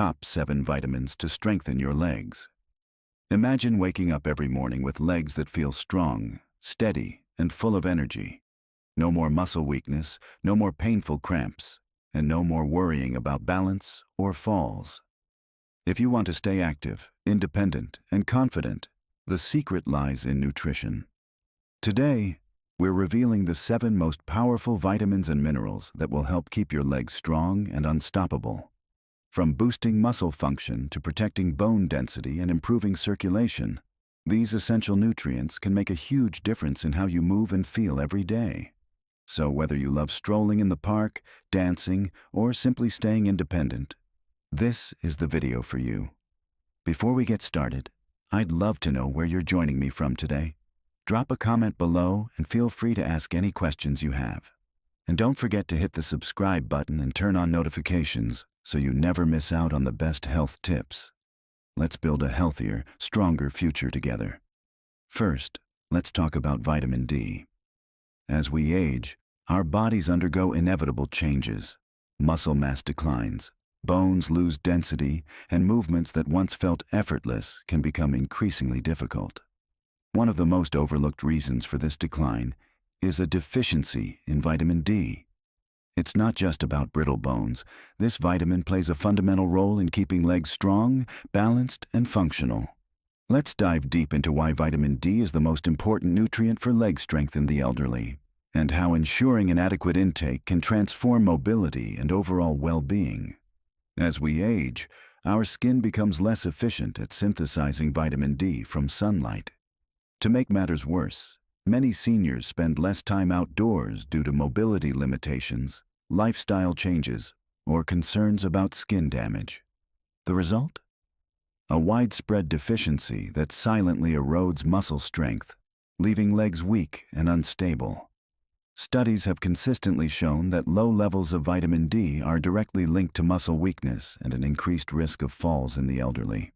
Top 7 vitamins to strengthen your legs. Imagine waking up every morning with legs that feel strong, steady, and full of energy. No more muscle weakness, no more painful cramps, and no more worrying about balance or falls. If you want to stay active, independent, and confident, the secret lies in nutrition. Today, we're revealing the 7 most powerful vitamins and minerals that will help keep your legs strong and unstoppable. From boosting muscle function to protecting bone density and improving circulation, these essential nutrients can make a huge difference in how you move and feel every day. So whether you love strolling in the park, dancing, or simply staying independent, this is the video for you. Before we get started, I'd love to know where you're joining me from today. Drop a comment below and feel free to ask any questions you have. And don't forget to hit the subscribe button and turn on notifications so you never miss out on the best health tips. Let's build a healthier, stronger future together. First, let's talk about vitamin D. As we age, our bodies undergo inevitable changes. Muscle mass declines, bones lose density, and movements that once felt effortless can become increasingly difficult. One of the most overlooked reasons for this decline is a deficiency in vitamin D. It's not just about brittle bones. This vitamin plays a fundamental role in keeping legs strong, balanced, and functional. Let's dive deep into why vitamin D is the most important nutrient for leg strength in the elderly, and how ensuring an adequate intake can transform mobility and overall well-being. As we age, our skin becomes less efficient at synthesizing vitamin D from sunlight. To make matters worse, many seniors spend less time outdoors due to mobility limitations, lifestyle changes, or concerns about skin damage. The result? A widespread deficiency that silently erodes muscle strength, leaving legs weak and unstable. Studies have consistently shown that low levels of vitamin D are directly linked to muscle weakness and an increased risk of falls in the elderly.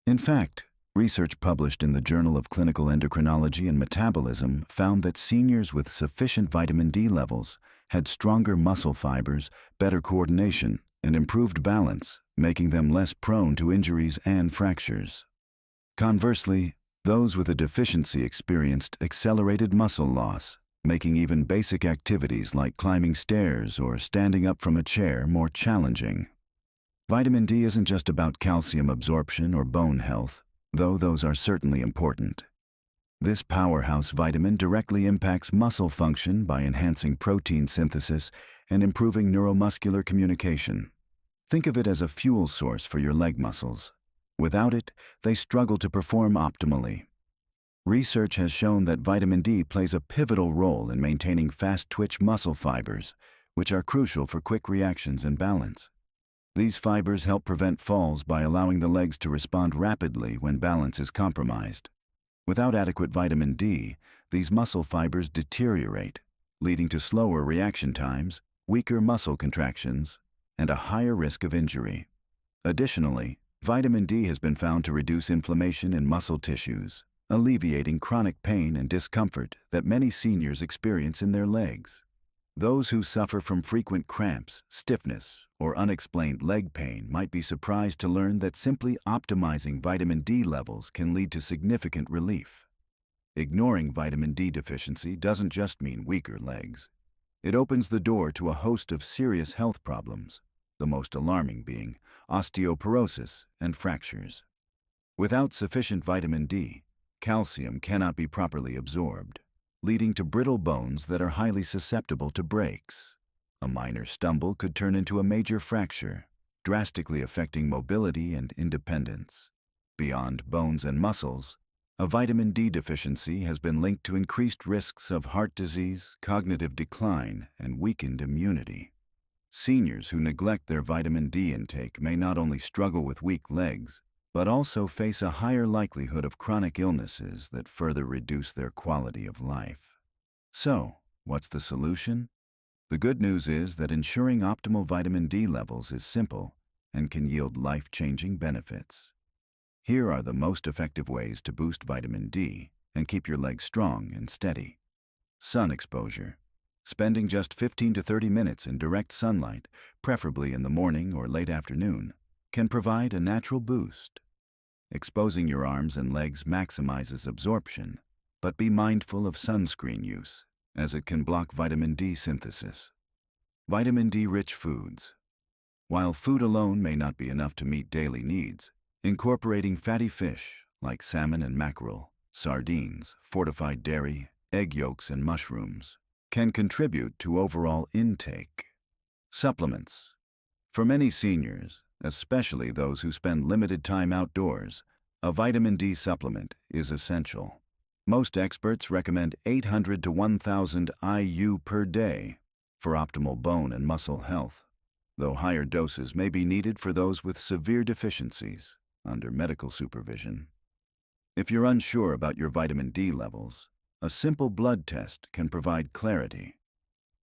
In fact, research published in the Journal of Clinical Endocrinology and Metabolism found that seniors with sufficient vitamin D levels had stronger muscle fibers, better coordination, and improved balance, making them less prone to injuries and fractures. Conversely, those with a deficiency experienced accelerated muscle loss, making even basic activities like climbing stairs or standing up from a chair more challenging. Vitamin D isn't just about calcium absorption or bone health, though those are certainly important. This powerhouse vitamin directly impacts muscle function by enhancing protein synthesis and improving neuromuscular communication. Think of it as a fuel source for your leg muscles. Without it, they struggle to perform optimally. Research has shown that vitamin D plays a pivotal role in maintaining fast-twitch muscle fibers, which are crucial for quick reactions and balance. These fibers help prevent falls by allowing the legs to respond rapidly when balance is compromised. Without adequate vitamin D, these muscle fibers deteriorate, leading to slower reaction times, weaker muscle contractions, and a higher risk of injury. Additionally, vitamin D has been found to reduce inflammation in muscle tissues, alleviating chronic pain and discomfort that many seniors experience in their legs. Those who suffer from frequent cramps, stiffness, or unexplained leg pain might be surprised to learn that simply optimizing vitamin D levels can lead to significant relief. Ignoring vitamin D deficiency doesn't just mean weaker legs. It opens the door to a host of serious health problems, the most alarming being osteoporosis and fractures. Without sufficient vitamin D, calcium cannot be properly absorbed, leading to brittle bones that are highly susceptible to breaks. A minor stumble could turn into a major fracture, drastically affecting mobility and independence. Beyond bones and muscles, a vitamin D deficiency has been linked to increased risks of heart disease, cognitive decline, and weakened immunity. Seniors who neglect their vitamin D intake may not only struggle with weak legs, but also face a higher likelihood of chronic illnesses that further reduce their quality of life. So, what's the solution? The good news is that ensuring optimal vitamin D levels is simple and can yield life-changing benefits. Here are the most effective ways to boost vitamin D and keep your legs strong and steady. Sun exposure. Spending just 15 to 30 minutes in direct sunlight, preferably in the morning or late afternoon, can provide a natural boost. Exposing your arms and legs maximizes absorption, but be mindful of sunscreen use, as it can block vitamin D synthesis. Vitamin D-rich foods. While food alone may not be enough to meet daily needs, incorporating fatty fish like salmon and mackerel, sardines, fortified dairy, egg yolks, and mushrooms can contribute to overall intake. Supplements. For many seniors, especially those who spend limited time outdoors, a vitamin D supplement is essential. Most experts recommend 800 to 1,000 IU per day for optimal bone and muscle health, though higher doses may be needed for those with severe deficiencies under medical supervision. If you're unsure about your vitamin D levels, a simple blood test can provide clarity.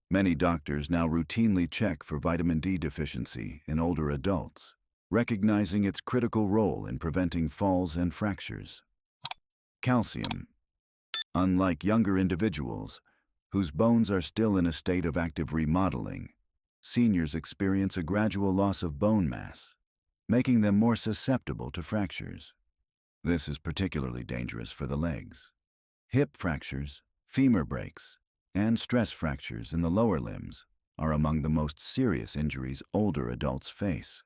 Many doctors now routinely check for vitamin D deficiency in older adults, recognizing its critical role in preventing falls and fractures. Calcium. Unlike younger individuals, whose bones are still in a state of active remodeling, seniors experience a gradual loss of bone mass, making them more susceptible to fractures. This is particularly dangerous for the legs. Hip fractures, femur breaks, and stress fractures in the lower limbs are among the most serious injuries older adults face.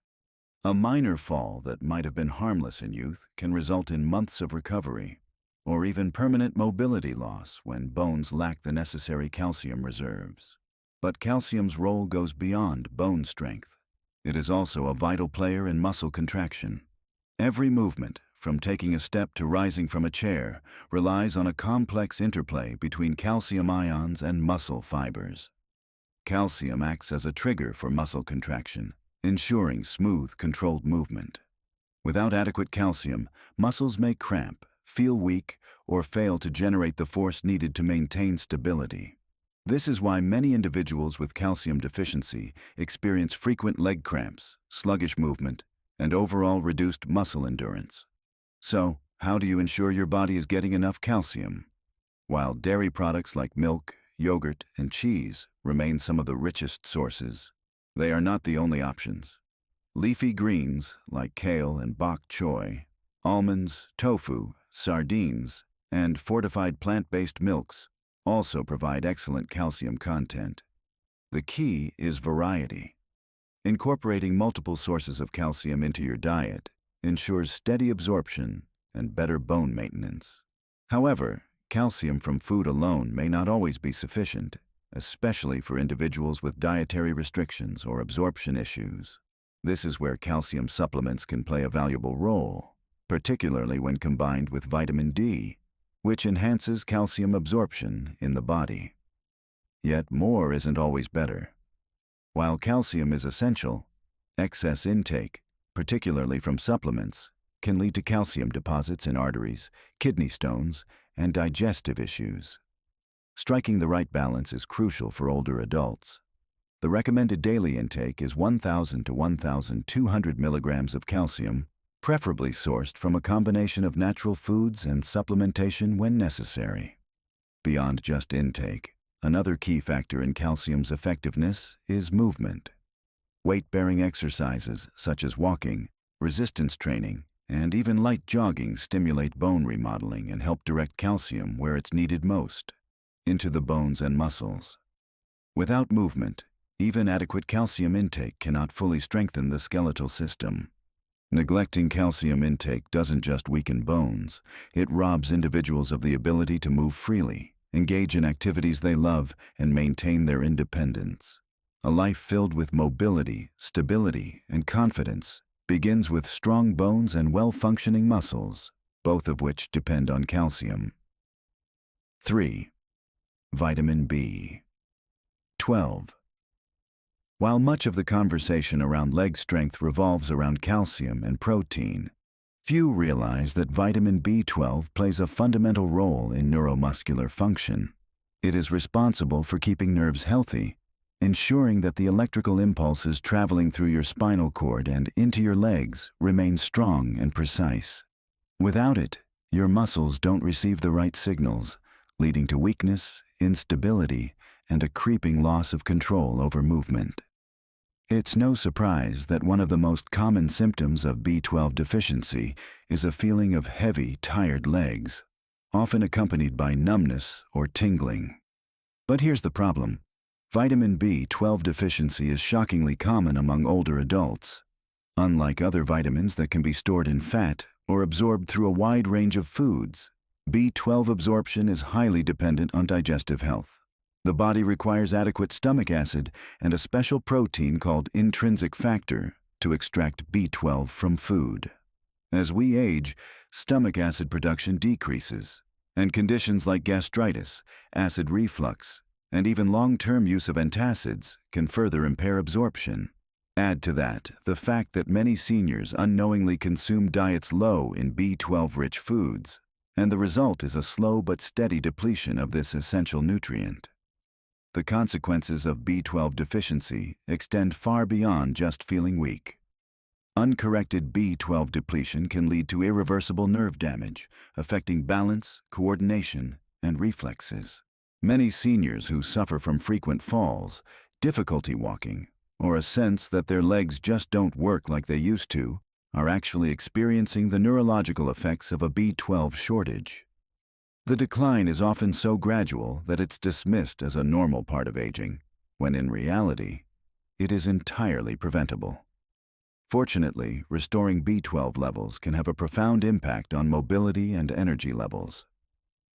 A minor fall that might have been harmless in youth can result in months of recovery, or even permanent mobility loss when bones lack the necessary calcium reserves. But calcium's role goes beyond bone strength. It is also a vital player in muscle contraction. Every movement, from taking a step to rising from a chair, relies on a complex interplay between calcium ions and muscle fibers. Calcium acts as a trigger for muscle contraction, ensuring smooth, controlled movement. Without adequate calcium, muscles may cramp, feel weak, or fail to generate the force needed to maintain stability. This is why many individuals with calcium deficiency experience frequent leg cramps, sluggish movement, and overall reduced muscle endurance. So, how do you ensure your body is getting enough calcium? While dairy products like milk, yogurt, and cheese remain some of the richest sources, they are not the only options. Leafy greens like kale and bok choy, almonds, tofu, sardines, and fortified plant-based milks also provide excellent calcium content. The key is variety. Incorporating multiple sources of calcium into your diet ensures steady absorption and better bone maintenance. However, calcium from food alone may not always be sufficient, especially for individuals with dietary restrictions or absorption issues. This is where calcium supplements can play a valuable role, particularly when combined with vitamin D, which enhances calcium absorption in the body. Yet more isn't always better. While calcium is essential, excess intake, particularly from supplements, can lead to calcium deposits in arteries, kidney stones, and digestive issues. Striking the right balance is crucial for older adults. The recommended daily intake is 1,000 to 1,200 milligrams of calcium, preferably sourced from a combination of natural foods and supplementation when necessary. Beyond just intake, another key factor in calcium's effectiveness is movement. Weight-bearing exercises such as walking, resistance training, and even light jogging stimulate bone remodeling and help direct calcium where it's needed most, into the bones and muscles. Without movement, even adequate calcium intake cannot fully strengthen the skeletal system. Neglecting calcium intake doesn't just weaken bones, it robs individuals of the ability to move freely, engage in activities they love, and maintain their independence. A life filled with mobility, stability, and confidence begins with strong bones and well-functioning muscles, both of which depend on calcium. 3. Vitamin B12. While much of the conversation around leg strength revolves around calcium and protein, few realize that vitamin B12 plays a fundamental role in neuromuscular function. It is responsible for keeping nerves healthy, ensuring that the electrical impulses traveling through your spinal cord and into your legs remain strong and precise. Without it, your muscles don't receive the right signals, leading to weakness, instability, and a creeping loss of control over movement. It's no surprise that one of the most common symptoms of B12 deficiency is a feeling of heavy, tired legs, often accompanied by numbness or tingling. But here's the problem. Vitamin B12 deficiency is shockingly common among older adults. Unlike other vitamins that can be stored in fat or absorbed through a wide range of foods, B12 absorption is highly dependent on digestive health. The body requires adequate stomach acid and a special protein called intrinsic factor to extract B12 from food. As we age, stomach acid production decreases, and conditions like gastritis, acid reflux, and even long-term use of antacids can further impair absorption. Add to that the fact that many seniors unknowingly consume diets low in B12-rich foods, and the result is a slow but steady depletion of this essential nutrient. The consequences of B12 deficiency extend far beyond just feeling weak. Uncorrected B12 depletion can lead to irreversible nerve damage, affecting balance, coordination, and reflexes. Many seniors who suffer from frequent falls, difficulty walking, or a sense that their legs just don't work like they used to, are actually experiencing the neurological effects of a B12 shortage. The decline is often so gradual that it's dismissed as a normal part of aging, when in reality, it is entirely preventable. Fortunately, restoring B12 levels can have a profound impact on mobility and energy levels.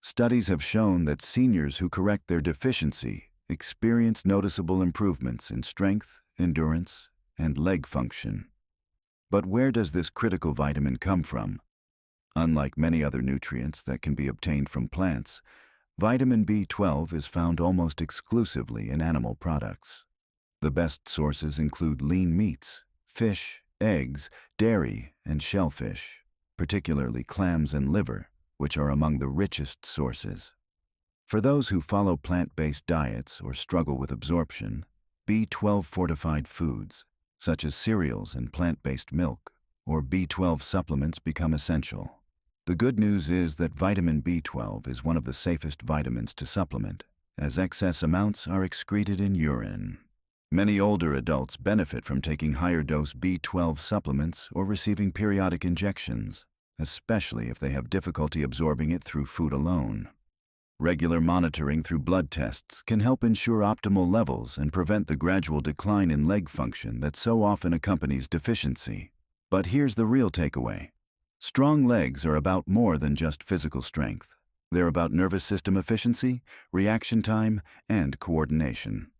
Studies have shown that seniors who correct their deficiency experience noticeable improvements in strength, endurance, and leg function. But where does this critical vitamin come from? Unlike many other nutrients that can be obtained from plants, vitamin B12 is found almost exclusively in animal products. The best sources include lean meats, fish, eggs, dairy, and shellfish, particularly clams and liver, which are among the richest sources. For those who follow plant-based diets or struggle with absorption, B12-fortified foods, such as cereals and plant-based milk, or B12 supplements become essential. The good news is that vitamin B12 is one of the safest vitamins to supplement, as excess amounts are excreted in urine. Many older adults benefit from taking higher-dose B12 supplements or receiving periodic injections, especially if they have difficulty absorbing it through food alone. Regular monitoring through blood tests can help ensure optimal levels and prevent the gradual decline in leg function that so often accompanies deficiency. But here's the real takeaway. Strong legs are about more than just physical strength. They're about nervous system efficiency, reaction time, and coordination.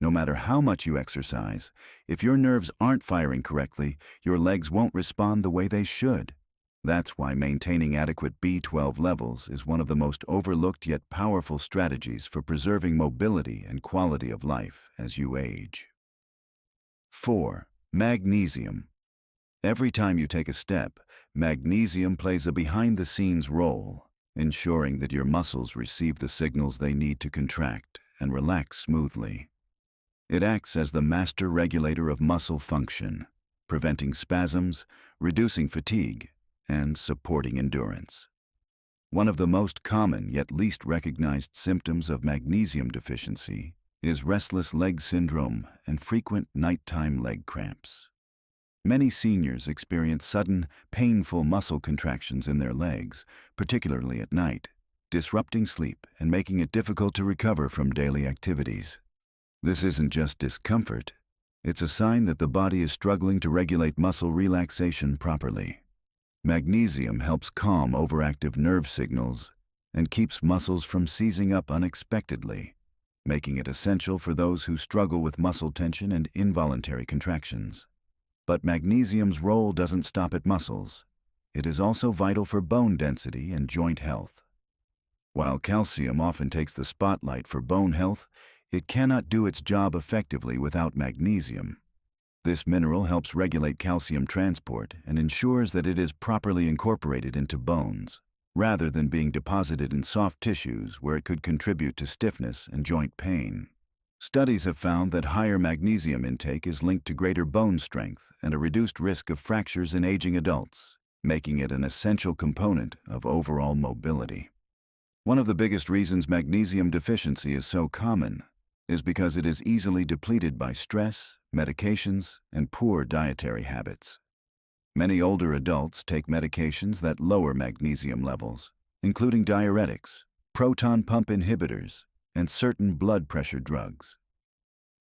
No matter how much you exercise, if your nerves aren't firing correctly, your legs won't respond the way they should. That's why maintaining adequate B12 levels is one of the most overlooked yet powerful strategies for preserving mobility and quality of life as you age. 4. Magnesium. Every time you take a step, magnesium plays a behind-the-scenes role, ensuring that your muscles receive the signals they need to contract and relax smoothly. It acts as the master regulator of muscle function, preventing spasms, reducing fatigue, and supporting endurance. One of the most common yet least recognized symptoms of magnesium deficiency is restless leg syndrome and frequent nighttime leg cramps. Many seniors experience sudden, painful muscle contractions in their legs, particularly at night, disrupting sleep and making it difficult to recover from daily activities. This isn't just discomfort, it's a sign that the body is struggling to regulate muscle relaxation properly. Magnesium helps calm overactive nerve signals and keeps muscles from seizing up unexpectedly, making it essential for those who struggle with muscle tension and involuntary contractions. But magnesium's role doesn't stop at muscles. It is also vital for bone density and joint health. While calcium often takes the spotlight for bone health, it cannot do its job effectively without magnesium. This mineral helps regulate calcium transport and ensures that it is properly incorporated into bones, rather than being deposited in soft tissues where it could contribute to stiffness and joint pain. Studies have found that higher magnesium intake is linked to greater bone strength and a reduced risk of fractures in aging adults, making it an essential component of overall mobility. One of the biggest reasons magnesium deficiency is so common is because it is easily depleted by stress, medications, and poor dietary habits. Many older adults take medications that lower magnesium levels, including diuretics, proton pump inhibitors, and certain blood pressure drugs.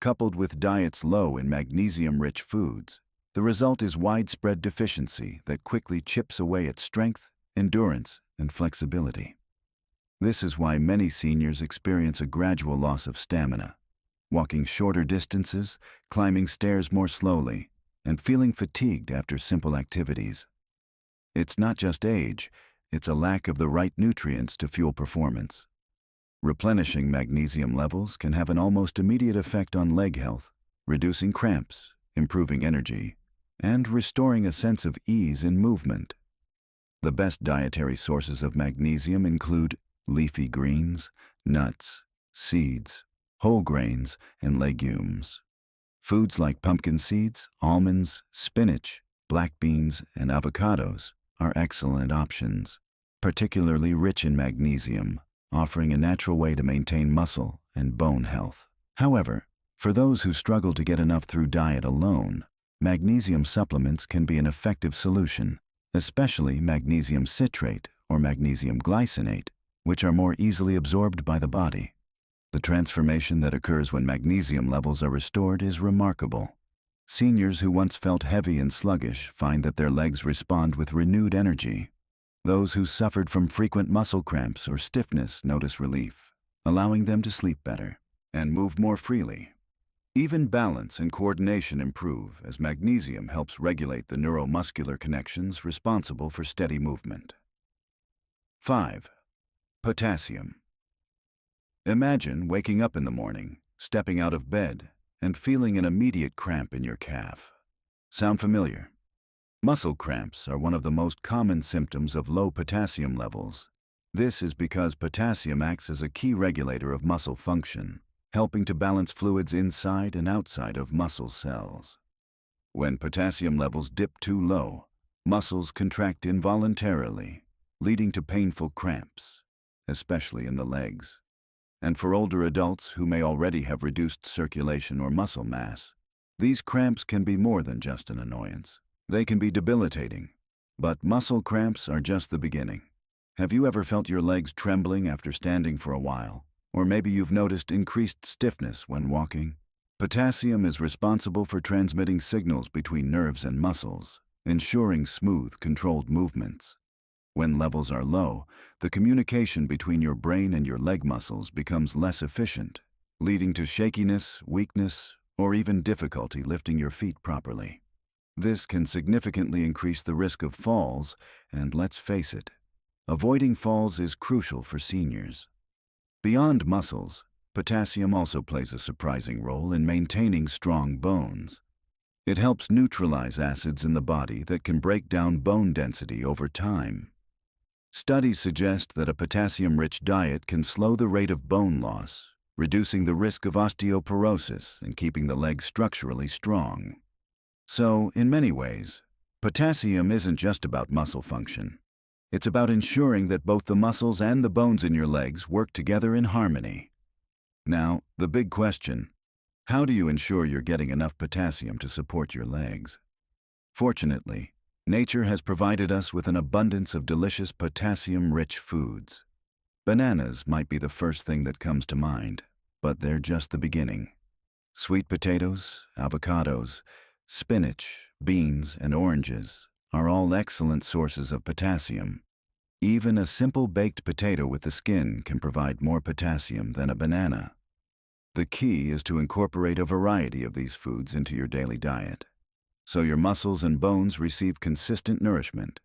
Coupled with diets low in magnesium-rich foods, the result is widespread deficiency that quickly chips away at strength, endurance, and flexibility. This is why many seniors experience a gradual loss of stamina, walking shorter distances, climbing stairs more slowly, and feeling fatigued after simple activities. It's not just age, it's a lack of the right nutrients to fuel performance. Replenishing magnesium levels can have an almost immediate effect on leg health, reducing cramps, improving energy, and restoring a sense of ease in movement. The best dietary sources of magnesium include leafy greens, nuts, seeds, whole grains, and legumes. Foods like pumpkin seeds, almonds, spinach, black beans, and avocados are excellent options, particularly rich in magnesium, offering a natural way to maintain muscle and bone health. However, for those who struggle to get enough through diet alone, magnesium supplements can be an effective solution, especially magnesium citrate or magnesium glycinate, which are more easily absorbed by the body. The transformation that occurs when magnesium levels are restored is remarkable. Seniors who once felt heavy and sluggish find that their legs respond with renewed energy. Those who suffered from frequent muscle cramps or stiffness notice relief, allowing them to sleep better and move more freely. Even balance and coordination improve as magnesium helps regulate the neuromuscular connections responsible for steady movement. 5. Potassium. Imagine waking up in the morning, stepping out of bed, and feeling an immediate cramp in your calf. Sound familiar? Muscle cramps are one of the most common symptoms of low potassium levels. This is because potassium acts as a key regulator of muscle function, helping to balance fluids inside and outside of muscle cells. When potassium levels dip too low, muscles contract involuntarily, leading to painful cramps, especially in the legs. And for older adults who may already have reduced circulation or muscle mass, these cramps can be more than just an annoyance. They can be debilitating, but muscle cramps are just the beginning. Have you ever felt your legs trembling after standing for a while? Or maybe you've noticed increased stiffness when walking? Potassium is responsible for transmitting signals between nerves and muscles, ensuring smooth, controlled movements. When levels are low, the communication between your brain and your leg muscles becomes less efficient, leading to shakiness, weakness, or even difficulty lifting your feet properly. This can significantly increase the risk of falls, and let's face it, avoiding falls is crucial for seniors. Beyond muscles, potassium also plays a surprising role in maintaining strong bones. It helps neutralize acids in the body that can break down bone density over time. Studies suggest that a potassium-rich diet can slow the rate of bone loss, reducing the risk of osteoporosis and keeping the leg structurally strong. So, in many ways, potassium isn't just about muscle function. It's about ensuring that both the muscles and the bones in your legs work together in harmony. Now, the big question: how do you ensure you're getting enough potassium to support your legs? Fortunately, nature has provided us with an abundance of delicious potassium-rich foods. Bananas might be the first thing that comes to mind, but they're just the beginning. Sweet potatoes, avocados, spinach, beans, and oranges are all excellent sources of potassium. Even a simple baked potato with the skin can provide more potassium than a banana. The key is to incorporate a variety of these foods into your daily diet, so your muscles and bones receive consistent nourishment.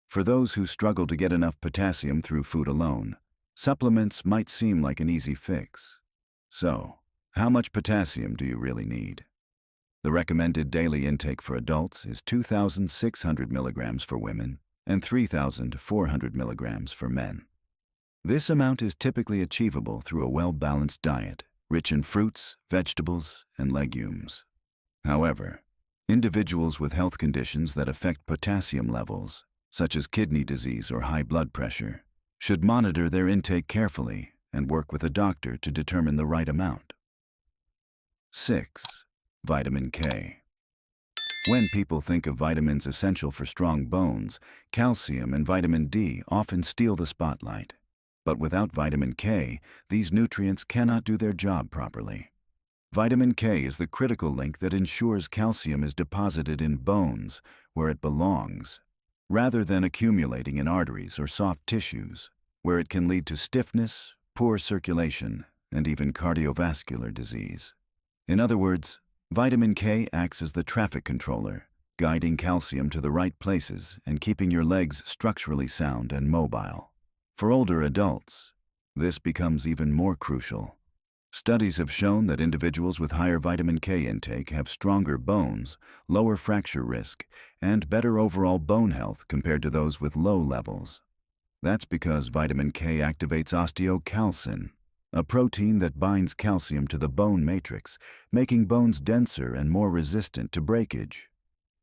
For those who struggle to get enough potassium through food alone, supplements might seem like an easy fix. So, how much potassium do you really need? The recommended daily intake for adults is 2,600 milligrams for women and 3,400 milligrams for men. This amount is typically achievable through a well-balanced diet, rich in fruits, vegetables, and legumes. However, individuals with health conditions that affect potassium levels, such as kidney disease or high blood pressure, should monitor their intake carefully and work with a doctor to determine the right amount. 6. Vitamin K. When people think of vitamins essential for strong bones, calcium and vitamin D often steal the spotlight. But without vitamin K, these nutrients cannot do their job properly. Vitamin K is the critical link that ensures calcium is deposited in bones, where it belongs, rather than accumulating in arteries or soft tissues, where it can lead to stiffness, poor circulation, and even cardiovascular disease. In other words, vitamin K acts as the traffic controller, guiding calcium to the right places and keeping your legs structurally sound and mobile. For older adults, this becomes even more crucial. Studies have shown that individuals with higher vitamin K intake have stronger bones, lower fracture risk, and better overall bone health compared to those with low levels. That's because vitamin K activates osteocalcin, a protein that binds calcium to the bone matrix, making bones denser and more resistant to breakage.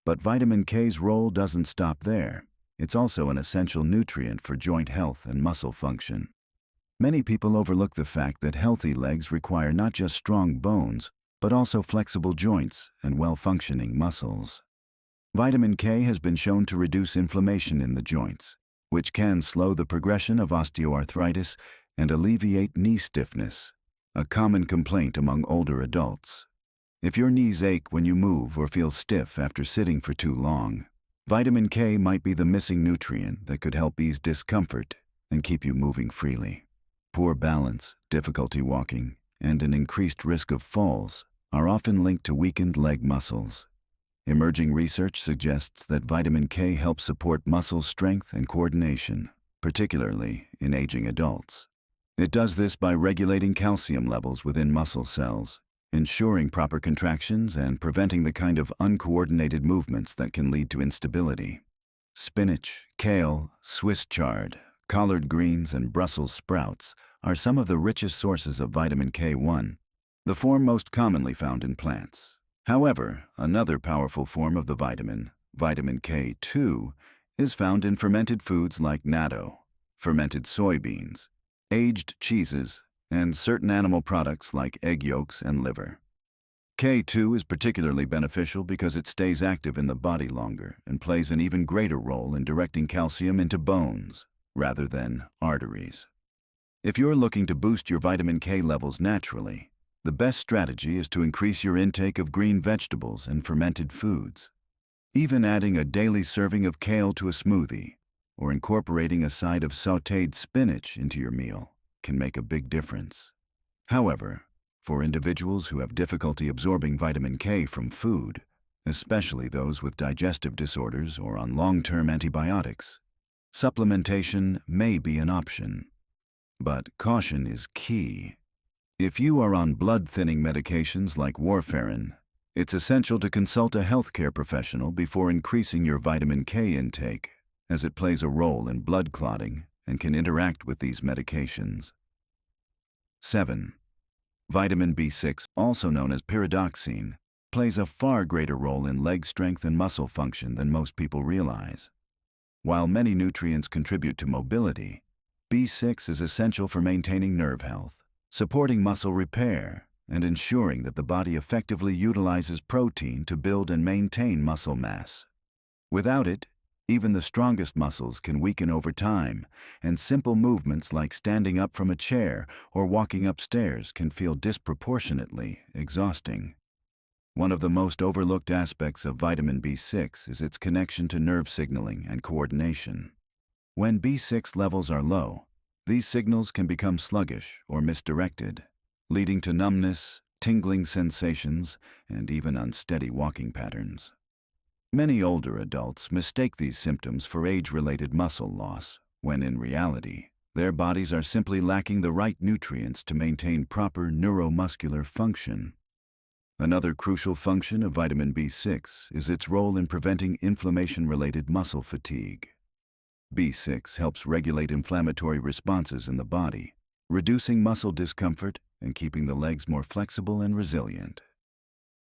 But vitamin K's role doesn't stop there. It's also an essential nutrient for joint health and muscle function. Many people overlook the fact that healthy legs require not just strong bones, but also flexible joints and well-functioning muscles. Vitamin K has been shown to reduce inflammation in the joints, which can slow the progression of osteoarthritis and alleviate knee stiffness, a common complaint among older adults. If your knees ache when you move or feel stiff after sitting for too long, vitamin K might be the missing nutrient that could help ease discomfort and keep you moving freely. Poor balance, difficulty walking, and an increased risk of falls are often linked to weakened leg muscles. Emerging research suggests that vitamin K helps support muscle strength and coordination, particularly in aging adults. It does this by regulating calcium levels within muscle cells, ensuring proper contractions and preventing the kind of uncoordinated movements that can lead to instability. Spinach, kale, Swiss chard, collard greens, and Brussels sprouts are some of the richest sources of vitamin K1, the form most commonly found in plants. However, another powerful form of the vitamin, vitamin K2, is found in fermented foods like natto, fermented soybeans, aged cheeses, and certain animal products like egg yolks and liver. K2 is particularly beneficial because it stays active in the body longer and plays an even greater role in directing calcium into bones, rather than arteries. If you're looking to boost your vitamin K levels naturally, the best strategy is to increase your intake of green vegetables and fermented foods. Even adding a daily serving of kale to a smoothie, or incorporating a side of sautéed spinach into your meal, can make a big difference. However, for individuals who have difficulty absorbing vitamin K from food, especially those with digestive disorders or on long-term antibiotics, supplementation may be an option. But caution is key. If you are on blood-thinning medications like warfarin, it's essential to consult a healthcare professional before increasing your vitamin K intake, as it plays a role in blood clotting and can interact with these medications. 7. Vitamin B6, also known as pyridoxine, plays a far greater role in leg strength and muscle function than most people realize. While many nutrients contribute to mobility, B6 is essential for maintaining nerve health, supporting muscle repair, and ensuring that the body effectively utilizes protein to build and maintain muscle mass. Without it, even the strongest muscles can weaken over time, and simple movements like standing up from a chair or walking upstairs can feel disproportionately exhausting. One of the most overlooked aspects of vitamin B6 is its connection to nerve signaling and coordination. When B6 levels are low, these signals can become sluggish or misdirected, leading to numbness, tingling sensations, and even unsteady walking patterns. Many older adults mistake these symptoms for age-related muscle loss, when in reality, their bodies are simply lacking the right nutrients to maintain proper neuromuscular function. Another crucial function of vitamin B6 is its role in preventing inflammation-related muscle fatigue. B6 helps regulate inflammatory responses in the body, reducing muscle discomfort and keeping the legs more flexible and resilient.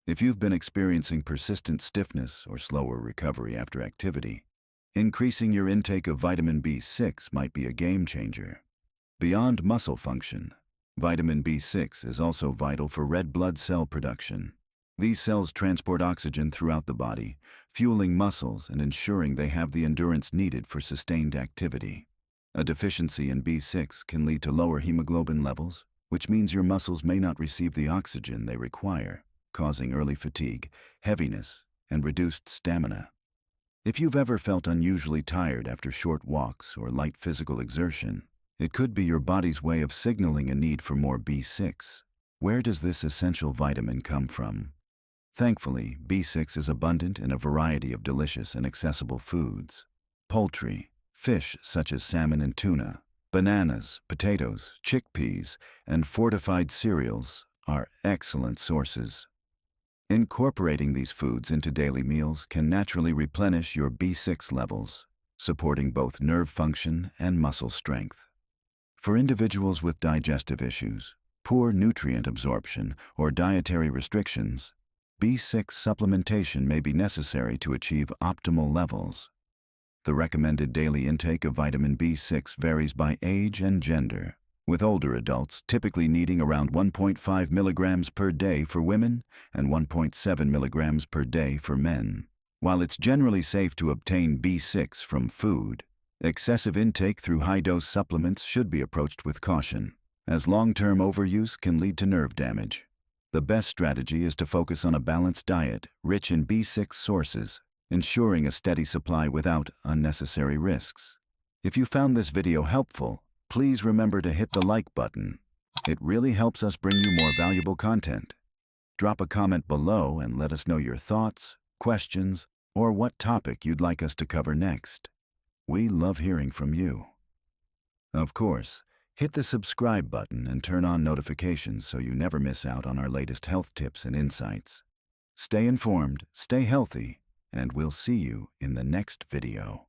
If you've been experiencing persistent stiffness or slower recovery after activity, increasing your intake of vitamin B6 might be a game changer. Beyond muscle function, vitamin B6 is also vital for red blood cell production. These cells transport oxygen throughout the body, fueling muscles and ensuring they have the endurance needed for sustained activity. A deficiency in B6 can lead to lower hemoglobin levels, which means your muscles may not receive the oxygen they require, causing early fatigue, heaviness, and reduced stamina. If you've ever felt unusually tired after short walks or light physical exertion, it could be your body's way of signaling a need for more B6. Where does this essential vitamin come from? Thankfully, B6 is abundant in a variety of delicious and accessible foods. Poultry, fish such as salmon and tuna, bananas, potatoes, chickpeas, and fortified cereals are excellent sources. Incorporating these foods into daily meals can naturally replenish your B6 levels, supporting both nerve function and muscle strength. For individuals with digestive issues, poor nutrient absorption, or dietary restrictions, B6 supplementation may be necessary to achieve optimal levels. The recommended daily intake of vitamin B6 varies by age and gender, with older adults typically needing around 1.5 milligrams per day for women and 1.7 milligrams per day for men. While it's generally safe to obtain B6 from food, excessive intake through high-dose supplements should be approached with caution, as long-term overuse can lead to nerve damage. The best strategy is to focus on a balanced diet rich in B6 sources, ensuring a steady supply without unnecessary risks. If you found this video helpful, please remember to hit the like button. It really helps us bring you more valuable content. Drop a comment below and let us know your thoughts, questions, or what topic you'd like us to cover next. We love hearing from you. Of course, hit the subscribe button and turn on notifications so you never miss out on our latest health tips and insights. Stay informed, stay healthy, and we'll see you in the next video.